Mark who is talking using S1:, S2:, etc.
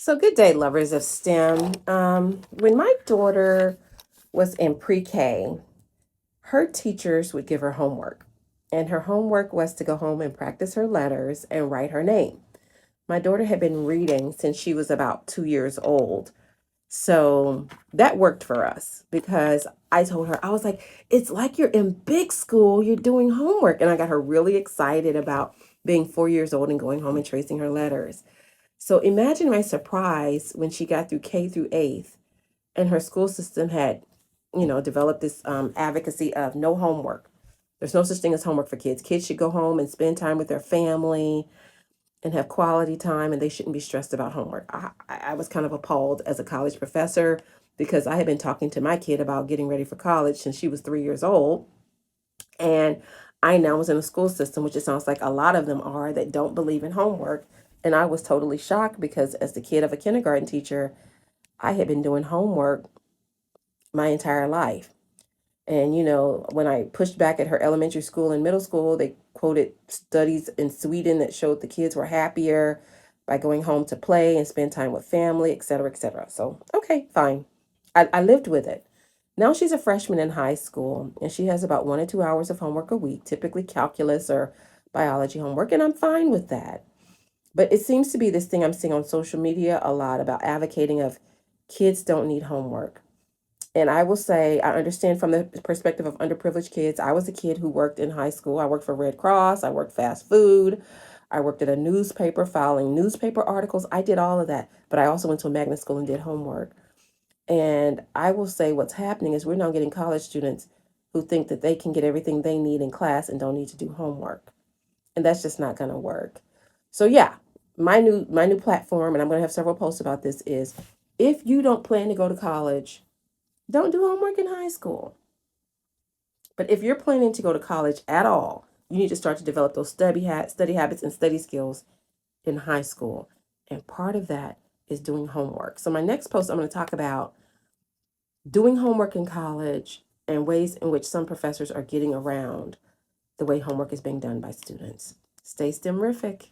S1: So, good day, lovers of STEM. When my daughter was in pre K, her teachers would give her homework, and her homework was to go home and practice her letters and write her name. My daughter had been reading since she was about 2 years old. So that worked for us because I told her, I was like, it's like you're in big school, you're doing homework. And I got her really excited about being 4 years old and going home and tracing her letters. So imagine my surprise when she got through K through eighth and her school system had, developed this advocacy of no homework. There's no such thing as homework for kids. Kids should go home and spend time with their family and have quality time, and they shouldn't be stressed about homework. I was kind of appalled as a college professor because I had been talking to my kid about getting ready for college since she was 3 years old. And I now was in a school system, which it sounds like a lot of them are, that don't believe in homework. And I was totally shocked because, as the kid of a kindergarten teacher, I had been doing homework my entire life. And, when I pushed back at her elementary school and middle school, they quoted studies in Sweden that showed the kids were happier by going home to play and spend time with family, et cetera, et cetera. So, okay, fine. I lived with it. Now she's a freshman in high school and she has about 1 or 2 hours of homework a week, typically calculus or biology homework, and I'm fine with that. But it seems to be this thing I'm seeing on social media a lot about advocating of kids don't need homework. And I will say, I understand from the perspective of underprivileged kids. I was a kid who worked in high school. I worked for Red Cross. I worked fast food. I worked at a newspaper filing newspaper articles. I did all of that. But I also went to a magnet school and did homework. And I will say what's happening is we're now getting college students who think that they can get everything they need in class and don't need to do homework. And that's just not going to work. So yeah, my new platform, and I'm going to have several posts about this, is if you don't plan to go to college, don't do homework in high school. But if you're planning to go to college at all, you need to start to develop those study habits and study skills in high school. And part of that is doing homework. So my next post, I'm going to talk about doing homework in college and ways in which some professors are getting around the way homework is being done by students. Stay STEMrific.